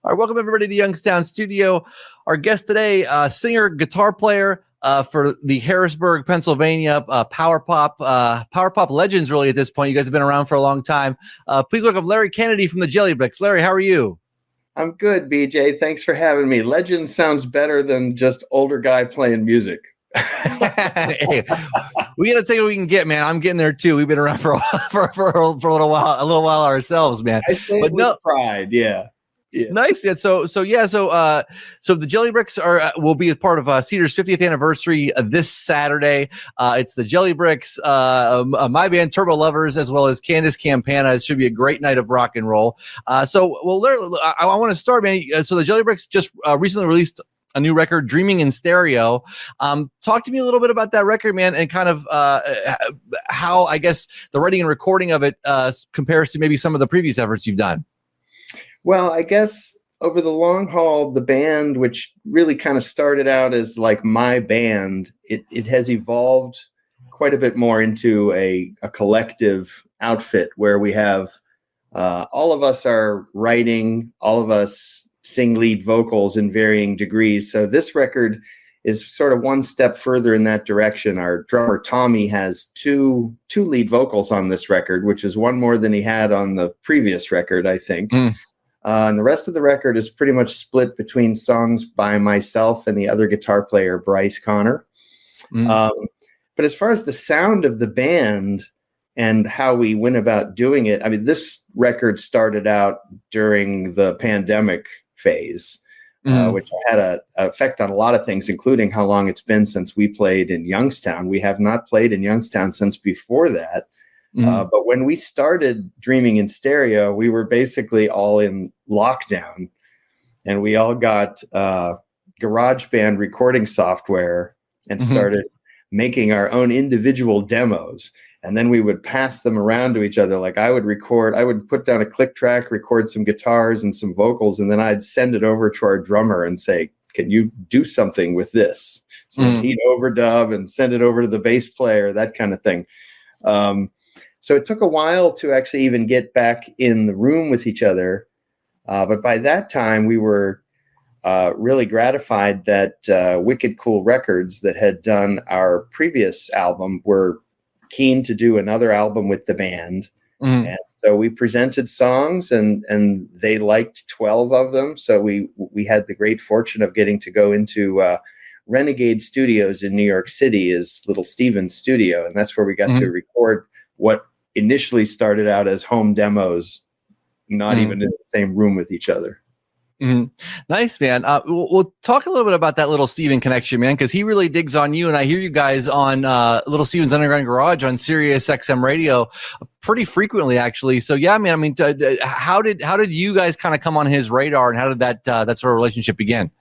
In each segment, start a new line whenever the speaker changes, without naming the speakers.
All right, welcome everybody to Youngstown Studio. Our guest today, singer, guitar player for the Harrisburg, Pennsylvania power pop legends. Really, at this point, you guys have been around for a long time. Please welcome Larry Kennedy from the Jellybricks. Larry, how are you?
I'm good, BJ. Thanks for having me. Legend sounds better than just older guy playing music.
Hey, we got to take what we can get, man. I'm getting there too. We've been around for a little while ourselves, man.
I say it with pride. Yeah.
Nice, man. So the Jellybricks will be a part of Cedars 50th anniversary this Saturday. It's the Jellybricks, my band Turbo Lovers, as well as Candace Campana. It should be a great night of rock and roll. I want to start, man. So the Jellybricks just recently released a new record, Dreaming in Stereo. Talk to me a little bit about that record, man, and kind of how, I guess, the writing and recording of it compares to maybe some of the previous efforts you've done.
Well, I guess over the long haul, the band, which really kind of started out as like my band, it has evolved quite a bit more into a collective outfit where we have all of us are writing, all of us sing lead vocals in varying degrees. So this record is sort of one step further in that direction. Our drummer Tommy has two lead vocals on this record, which is one more than he had on the previous record, I think. And the rest of the record is pretty much split between songs by myself and the other guitar player, Bryce Connor. But as far as the sound of the band and how we went about doing it, I mean, this record started out during the pandemic phase, which had an effect on a lot of things, including how long it's been since we played in Youngstown. We have not played in Youngstown since before that. But when we started Dreaming in Stereo, we were basically all in lockdown, and we all got GarageBand recording software and started making our own individual demos. And then we would pass them around to each other. Like I would put down a click track, record some guitars and some vocals, and then I'd send it over to our drummer and say, can you do something with this? So he'd overdub and send it over to the bass player, that kind of thing. So it took a while to actually even get back in the room with each other. But by that time, we were really gratified that Wicked Cool Records that had done our previous album were keen to do another album with the band. And so we presented songs and they liked 12 of them. So we had the great fortune of getting to go into Renegade Studios in New York City, is Little Steven's studio. And that's where we got to record what initially started out as home demos, not even in the same room with each other.
Nice, man. We'll talk a little bit about that Little Steven connection, man, because he really digs on you, and I hear you guys on Little Steven's Underground Garage on Sirius XM radio pretty frequently, actually. So yeah, man. I mean, how did you guys kind of come on his radar, and how did that sort of relationship begin?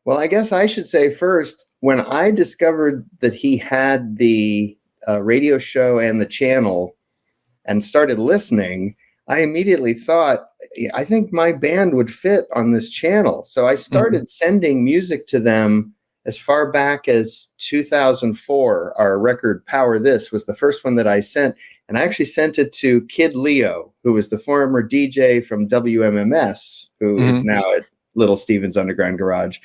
Well, I guess I should say first, when I discovered that he had the radio show and the channel and started listening, I immediately thought, I think my band would fit on this channel. So I started sending music to them as far back as 2004. Our record Power This was the first one that I sent. And I actually sent it to Kid Leo, who was the former DJ from WMMS, who is now at Little Steven's Underground Garage.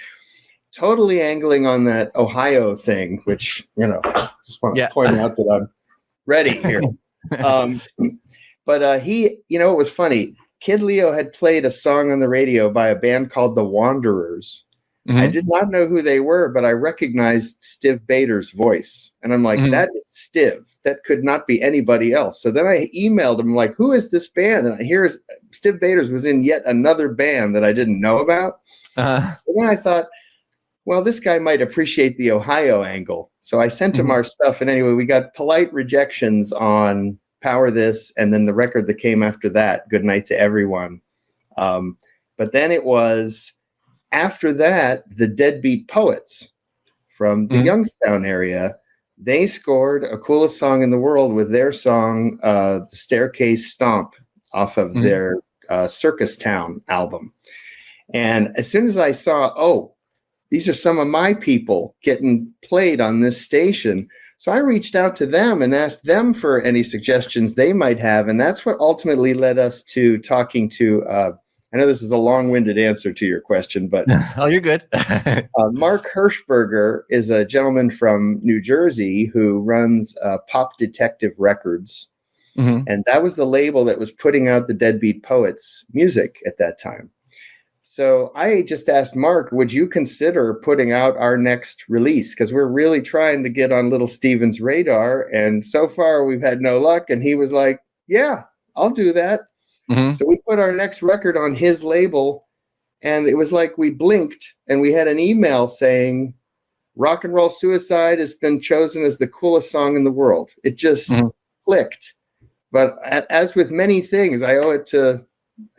Totally angling on that Ohio thing, which, just want to point out that I'm ready here. But he, it was funny. Kid Leo had played a song on the radio by a band called The Wanderers. I did not know who they were, but I recognized Stiv Bader's voice. And I'm like, that is Stiv. That could not be anybody else. So then I emailed him, like, who is this band? And here's Stiv Bader's was in yet another band that I didn't know about. And then I thought, well, this guy might appreciate the Ohio angle. So I sent him our stuff. And anyway, we got polite rejections on Power This, and then the record that came after that, Good Night to Everyone. But then it was, after that, the Deadbeat Poets from the Youngstown area, they scored a Coolest Song in the World with their song, The Staircase Stomp, off of their Circus Town album. And as soon as I saw, these are some of my people getting played on this station, so I reached out to them and asked them for any suggestions they might have. And that's what ultimately led us to talking to I know this is a long-winded answer to your question, but
Oh, you're good.
Mark Hirschberger is a gentleman from New Jersey who runs Pop Detective Records.
Mhm.
And that was the label that was putting out the Deadbeat Poets music at that time. So I just asked Mark, would you consider putting out our next release? Because we're really trying to get on Little Steven's radar. And so far we've had no luck. And he was like, yeah, I'll do that.
Mhm.
So we put our next record on his label. And it was like we blinked and we had an email saying, Rock and Roll Suicide has been chosen as the coolest song in the world. It just clicked. But as with many things, I owe it to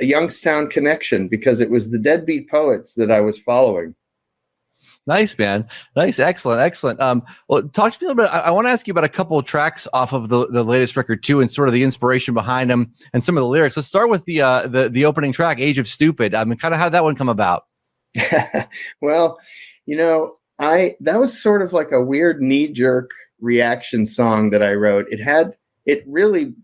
a Youngstown connection because it was the Deadbeat Poets that I was following.
Nice, man. Nice. Excellent. Excellent. Well, talk to me a little bit. I want to ask you about a couple of tracks off of the latest record too, and sort of the inspiration behind them and some of the lyrics. Let's start with the opening track, Age of Stupid. I mean, kind of how did that one come about?
Well, that was sort of like a weird knee-jerk reaction song that I wrote. It really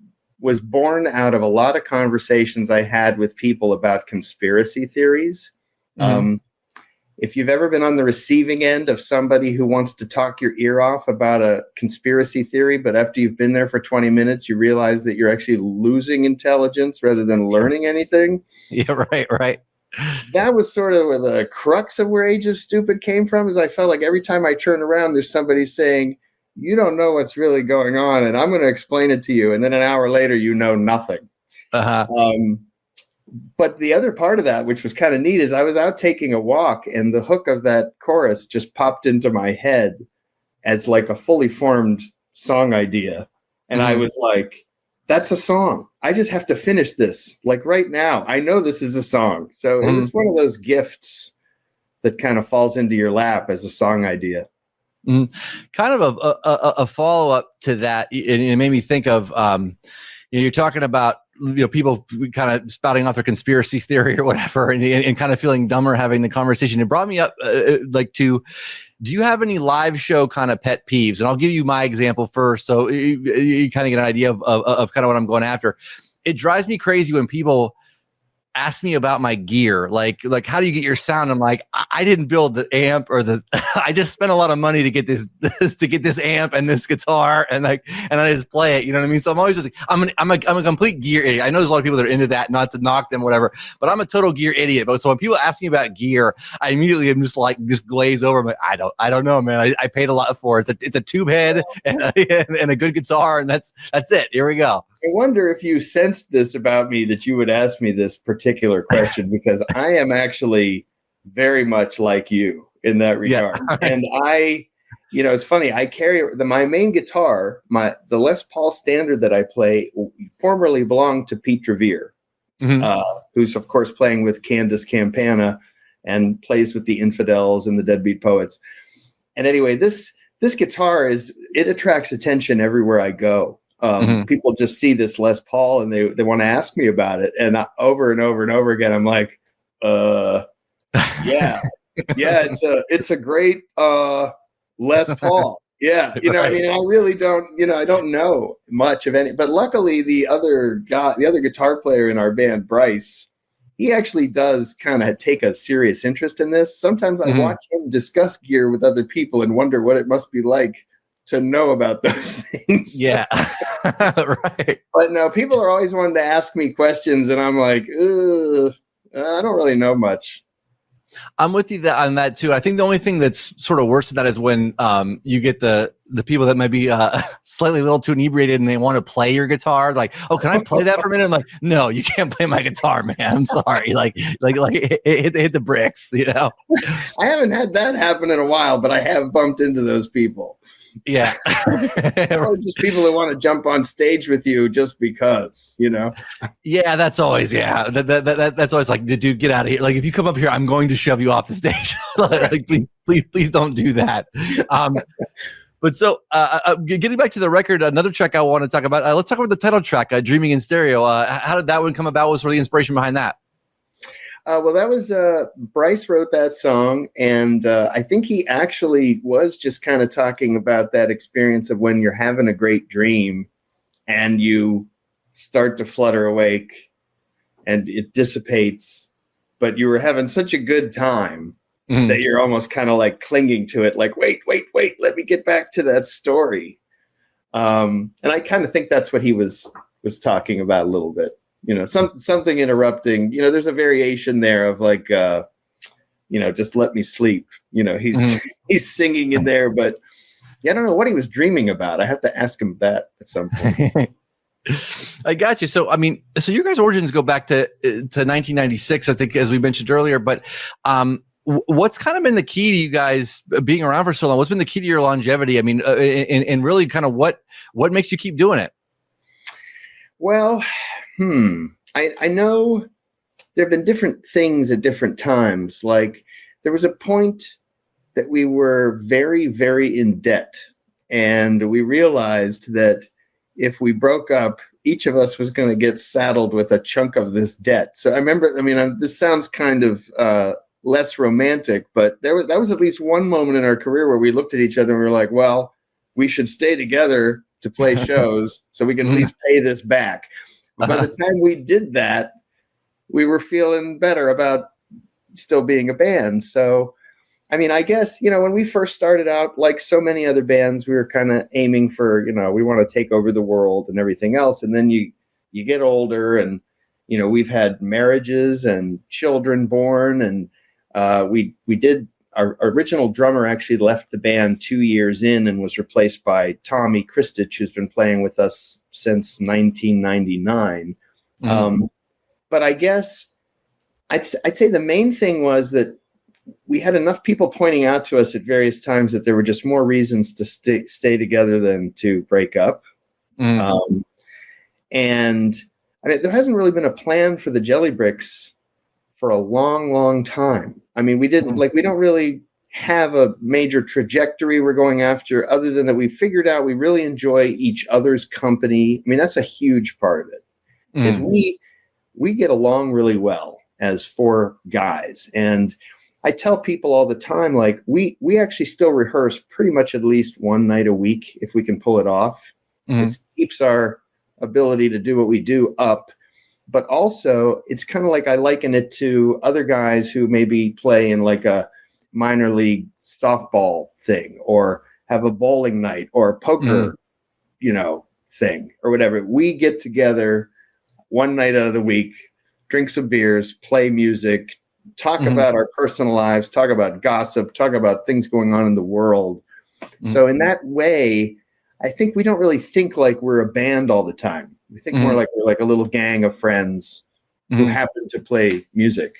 was born out of a lot of conversations I had with people about conspiracy theories. If you've ever been on the receiving end of somebody who wants to talk your ear off about a conspiracy theory, but after you've been there for 20 minutes, you realize that you're actually losing intelligence rather than learning anything.
Yeah, right.
That was sort of where the crux of where Age of Stupid came from, is I felt like every time I turn around, there's somebody saying, you don't know what's really going on, and I'm going to explain it to you. And then an hour later, you know nothing. But the other part of that, which was kind of neat, is I was out taking a walk, and the hook of that chorus just popped into my head as like a fully formed song idea. And I was like, that's a song. I just have to finish this like right now. I know this is a song. So it was one of those gifts that kind of falls into your lap as a song idea.
Kind of a follow-up to that, and it made me think of you're talking about people kind of spouting off their conspiracy theory or whatever, and kind of feeling dumber having the conversation. It brought me up do you have any live show kind of pet peeves? And I'll give you my example first, so you kind of get an idea of kind of what I'm going after. It drives me crazy when people ask me about my gear, like how do you get your sound? I'm like, I didn't build the amp or I just spent a lot of money to get this amp and this guitar and I just play it, you know what I mean? So I'm always just like, I'm a complete gear idiot. I know there's a lot of people that are into that, not to knock them, whatever, but I'm a total gear idiot. But so when people ask me about gear, I immediately am just glaze over. I'm like, I don't know, man. I paid a lot for it. It's a tube head and a good guitar, and that's it. Here we go.
I wonder if you sensed this about me, that you would ask me this particular question, because I am actually very much like you in that regard. Yeah. And it's funny. I carry my main guitar, the Les Paul Standard that I play formerly belonged to Pete Revere, who's of course playing with Candace Campana and plays with the Infidels and the Deadbeat Poets. And anyway, this guitar it attracts attention everywhere I go. People just see this Les Paul and they want to ask me about it. And over and over and over again, I'm like, yeah, it's a great Les Paul. Yeah. Right. I mean, I really don't, I don't know much of any, but luckily the other guitar player in our band, Bryce, he actually does kind of take a serious interest in this. Sometimes I watch him discuss gear with other people and wonder what it must be like to know about those things.
Yeah. Right.
But no, people are always wanting to ask me questions, and I'm like, I don't really know much.
I'm with you on that too. I think the only thing that's sort of worse than that is when you get the people that might be slightly a little too inebriated and they want to play your guitar. Like, oh, can I play that for a minute? I'm like, no, you can't play my guitar, man. I'm sorry. Like hit the bricks, I
haven't had that happen in a while, but I have bumped into those people.
Yeah.
Or just people that want to jump on stage with you just because,
Yeah, that's always, that's always like, dude, get out of here. Like, if you come up here, I'm going to shove you off the stage. Like, please don't do that. But so getting back to the record, another track I want to talk about, let's talk about the title track, Dreaming in Stereo. How did that one come about? What was sort of the inspiration behind that?
Well, that was Bryce wrote that song, and I think he actually was just kind of talking about that experience of when you're having a great dream and you start to flutter awake and it dissipates but you were having such a good time that you're almost kind of like clinging to it, like, wait, let me get back to that story. And I kind of think that's what he was talking about a little bit. Something interrupting. There's a variation there of like, just let me sleep. He's singing in there, but I don't know what he was dreaming about. I have to ask him that at some point.
I got you. So, so your guys' origins go back to 1996, I think, as we mentioned earlier. But what's kind of been the key to you guys being around for so long? What's been the key to your longevity? And really kind of what makes you keep doing it?
Well, I know there have been different things at different times. Like there was a point that we were very, very in debt. And we realized that if we broke up, each of us was going to get saddled with a chunk of this debt. So I remember, this sounds kind of less romantic, but that was at least one moment in our career where we looked at each other and we were like, well, we should stay together to play shows so we can at least pay this back. By the time we did that, we were feeling better about still being a band. So, I guess, when we first started out, like so many other bands, we were kind of aiming for, we want to take over the world and everything else. And then you get older and, we've had marriages and children born. And we did, our original drummer actually left the band 2 years in and was replaced by Tommy Kristich, who's been playing with us since 1999. But I guess I'd say the main thing was that we had enough people pointing out to us at various times that there were just more reasons to stay together than to break up. And there hasn't really been a plan for the Jellybricks for a long, long time. We don't really have a major trajectory we're going after other than that we figured out we really enjoy each other's company. That's a huge part of it is we get along really well as four guys. And I tell people all the time, like we actually still rehearse pretty much at least one night a week if we can pull it off. It keeps our ability to do what we do up. But also, it's kind of like I liken it to other guys who maybe play in like a minor league softball thing or have a bowling night or a poker, thing or whatever. We get together one night out of the week, drink some beers, play music, talk about our personal lives, talk about gossip, talk about things going on in the world. So in that way, I think we don't really think like we're a band all the time. We think more like we're like a little gang of friends who happen to play music,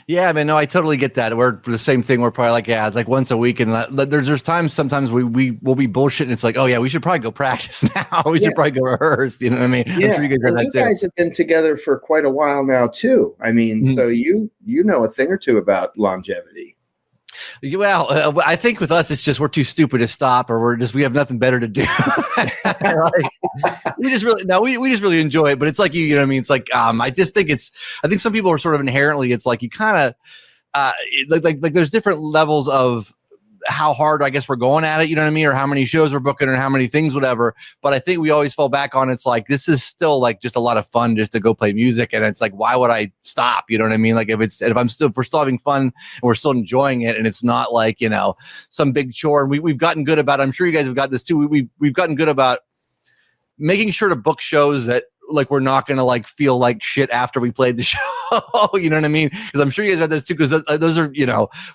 Yeah, no, I totally get that. We're the same thing. We're probably like, it's like once a week, and there's times sometimes we will be bullshitting. It's like, oh yeah, we should probably go practice now. We should probably go rehearse. You know what I mean?
Yeah, you guys have been together for quite a while now too. So you know a thing or two about longevity.
Well, I think with us, it's just we're too stupid to stop, or we have nothing better to do. We just really enjoy it. But it's like you know what I mean. It's like I think some people are sort of inherently. It's like you kind of like there's different levels of how hard I guess we're going at it, you know what I mean, or how many shows we're booking or how many things, whatever. But I think we always fall back on it's like this is still like just a lot of fun just to go play music, and it's like why would I stop? You know what I mean? Like if we're still having fun and we're still enjoying it, and it's not like some big chore. And we've gotten good about. I'm sure you guys have got this too. We've gotten good about making sure to book shows that like we're not gonna like feel like shit after we played the show. You know what I mean? Because I'm sure you guys have those too. Because those are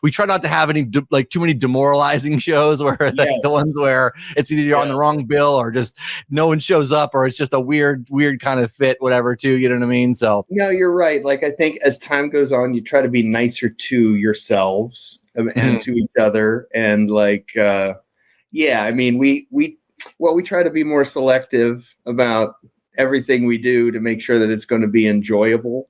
we try not to have any too many demoralizing shows where the ones where it's either you're on the wrong bill or just no one shows up or it's just a weird kind of fit, whatever. Too. You know what I mean? So
no, you're right. Like I think as time goes on, you try to be nicer to yourselves and to each other, and like we try to be more selective about everything we do to make sure that it's going to be enjoyable.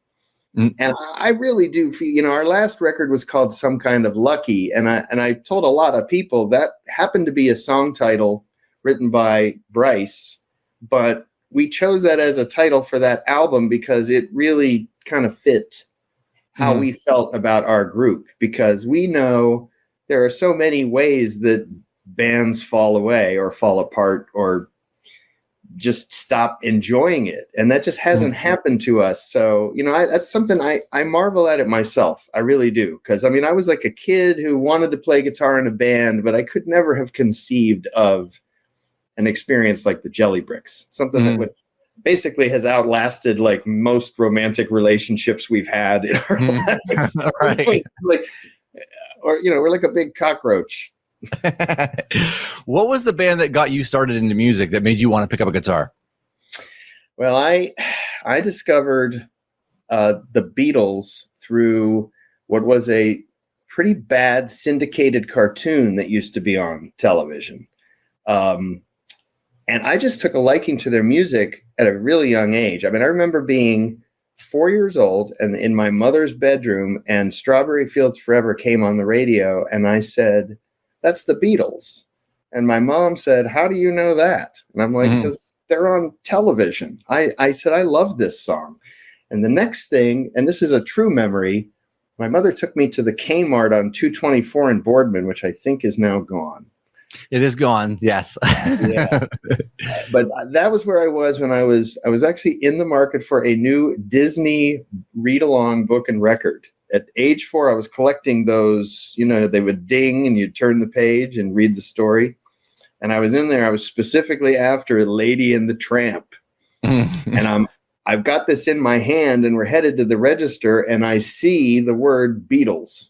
And I really do feel, our last record was called Some Kind of Lucky. And I told a lot of people that happened to be a song title written by Bryce, but we chose that as a title for that album because it really kind of fit how we felt about our group, because we know there are so many ways that bands fall away or fall apart or just stop enjoying it. And that just hasn't happened to us. So, that's something I marvel at it myself. I really do. Because, I was like a kid who wanted to play guitar in a band, but I could never have conceived of an experience like the Jellybricks, something that would basically has outlasted like most romantic relationships we've had in our lives.
Right.
We're like a big cockroach.
What was the band that got you started into music that made you want to pick up a guitar?
Well, I discovered the Beatles through what was a pretty bad syndicated cartoon that used to be on television. And I just took a liking to their music at a really young age. I remember being 4 years old and in my mother's bedroom, and Strawberry Fields Forever came on the radio, and I said, "That's the Beatles." And my mom said, "How do you know that?" And I'm like, "Because they're on television." I said, "I love this song." And the next thing, and this is a true memory, my mother took me to the Kmart on 224 in Boardman, which I think is now gone.
It is gone. Yes.
Yeah. But that was where I was when I was actually in the market for a new Disney read-along book and record. At age 4, I was collecting those, they would ding and you'd turn the page and read the story. And I was in there. I was specifically after Lady and the Tramp. And I've got this in my hand, and we're headed to the register, and I see the word Beatles.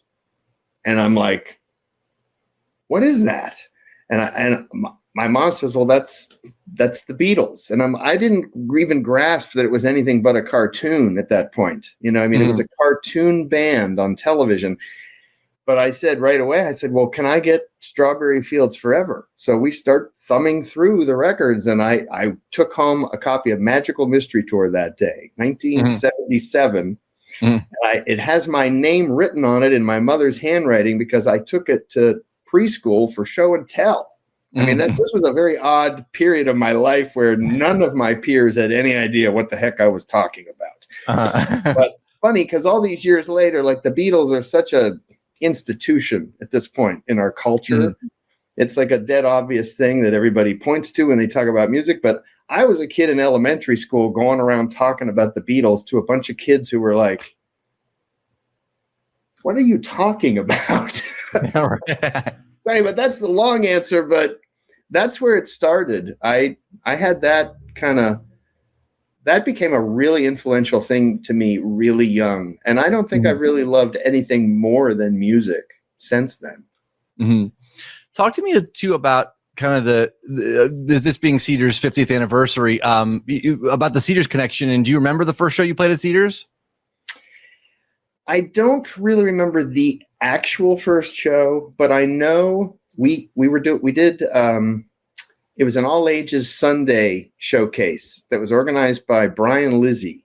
And I'm like, "What is that?" And my mom says, "Well, that's the Beatles." And I didn't even grasp that it was anything but a cartoon at that point. It was a cartoon band on television. But I said right away, "Well, can I get Strawberry Fields Forever?" So we start thumbing through the records, and I took home a copy of Magical Mystery Tour that day, 1977. It has my name written on it in my mother's handwriting because I took it to preschool for show and tell. This was a very odd period of my life where none of my peers had any idea what the heck I was talking about. But funny, because all these years later, like the Beatles are such a institution at this point in our culture. It's like a dead obvious thing that everybody points to when they talk about music. But I was a kid in elementary school going around talking about the Beatles to a bunch of kids who were like, "What are you talking about?" Sorry, but that's the long answer, but that's where it started. I had that that became a really influential thing to me really young. And I don't think I've really loved anything more than music since then.
Talk to me too about kind of this being Cedars' 50th anniversary, about the Cedars connection. And do you remember the first show you played at Cedars?
I don't really remember the actual first show, but I know we did. It was an all ages Sunday showcase that was organized by Brian Lizzie,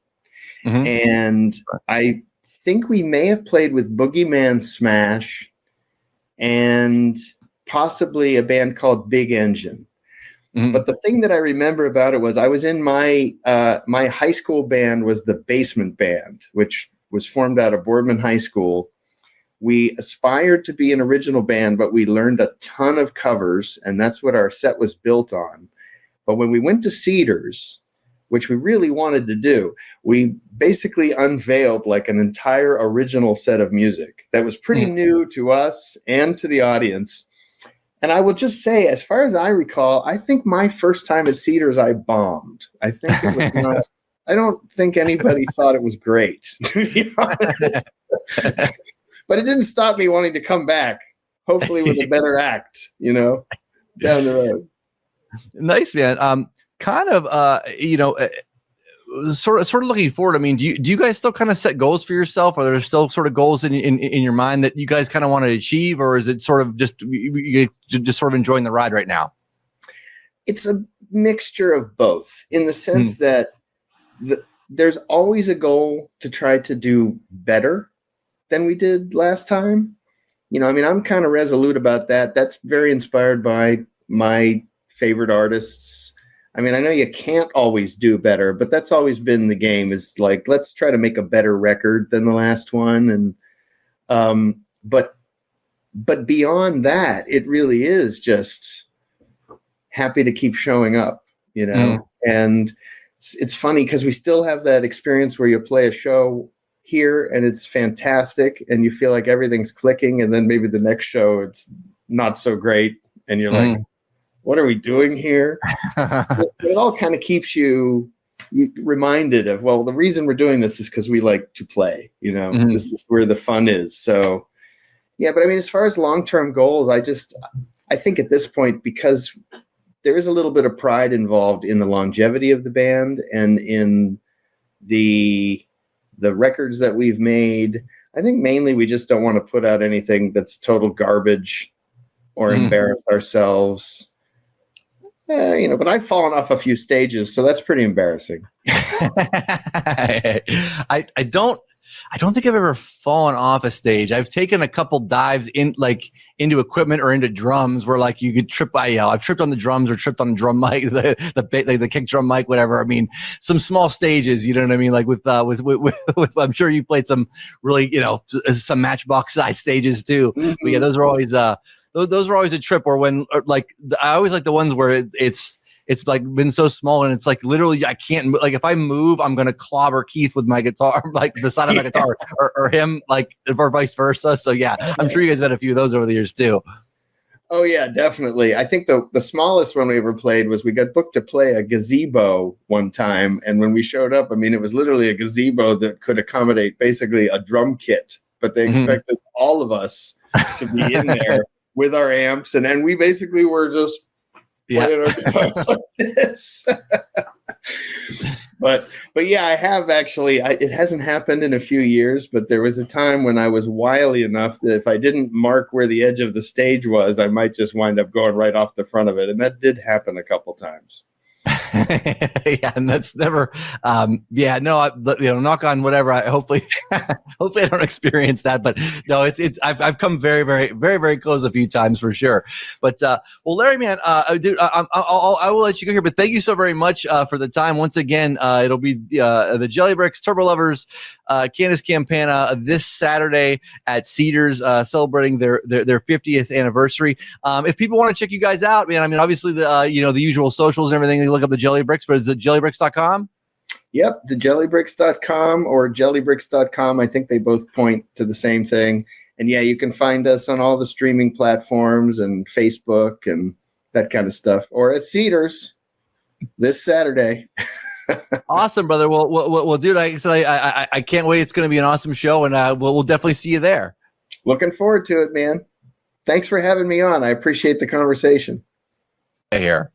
and I think we may have played with Boogeyman Smash and possibly a band called Big Engine. But the thing that I remember about it was I was in my my high school band was the Basement Band, which was formed out of Boardman High School. We aspired to be an original band, but we learned a ton of covers, and that's what our set was built on. But when we went to Cedars, which we really wanted to do, we basically unveiled like an entire original set of music that was pretty new to us and to the audience. And I will just say, as far as I recall, I think my first time at Cedars, I bombed. I think it was not, I don't think anybody thought it was great, to be honest. But it didn't stop me wanting to come back, hopefully with a better act, down the road.
Nice, man. Sort of looking forward. Do you guys still kind of set goals for yourself? Are there still sort of goals in your mind that you guys kind of want to achieve, or is it sort of just sort of enjoying the ride right now?
It's a mixture of both, in the sense that there's always a goal to try to do better than we did last time. I'm kind of resolute about that. That's very inspired by my favorite artists. I know you can't always do better, but that's always been the game, is like, let's try to make a better record than the last one. And, but beyond that, it really is just happy to keep showing up, And it's funny because we still have that experience where you play a show here and it's fantastic and you feel like everything's clicking, and then maybe the next show it's not so great and you're like, what are we doing here? It all kind of keeps you reminded of, well, the reason we're doing this is because we like to play, this is where the fun is. So yeah, but I mean, as far as long-term goals, I think at this point, because there is a little bit of pride involved in the longevity of the band and in the records that we've made, I think mainly we just don't want to put out anything that's total garbage or embarrass ourselves. But I've fallen off a few stages, so that's pretty embarrassing.
I don't think I've ever fallen off a stage. I've taken a couple dives into equipment or into drums where like you could trip. I've tripped on the drums or tripped on the drum mic, the kick drum mic, whatever. I mean, some small stages, you know what I mean? Like with I'm sure you played some really, some Matchbox size stages too. But yeah, those are always a trip. Or when I always like the ones where it's like been so small and it's like literally I can't, like if I move, I'm going to clobber Keith with my guitar, like the side of my guitar or him, like, or vice versa. So yeah, I'm sure you guys had a few of those over the years too.
Oh yeah, definitely. I think the smallest one we ever played was we got booked to play a gazebo one time. And when we showed up, I mean, it was literally a gazebo that could accommodate basically a drum kit, but they expected all of us to be in there with our amps. And then we basically were just playing our guitars like this. But yeah, I have actually, it hasn't happened in a few years, but there was a time when I was wily enough that if I didn't mark where the edge of the stage was, I might just wind up going right off the front of it. And that did happen a couple times.
Yeah, and that's never knock on whatever. Hopefully I don't experience that, but no, I've come very, very, very, very close a few times for sure. But well, Larry, man, dude, I will let you go here, but thank you so very much for the time once again. It'll be the Jellybricks Turbo Lovers Candace Campana this Saturday at Cedars, celebrating their 50th anniversary. If people want to check you guys out, man, I mean, obviously the usual socials and everything, they look up the Jellybricks, but is it jellybricks.com?
Yep, the jellybricks.com or jellybricks.com. I think they both point to the same thing. And yeah, you can find us on all the streaming platforms and Facebook and that kind of stuff, or at Cedars this Saturday.
Awesome, brother. Well, dude, like I said, I can't wait. It's going to be an awesome show, and we'll definitely see you there.
Looking forward to it, man. Thanks for having me on. I appreciate the conversation.
Here.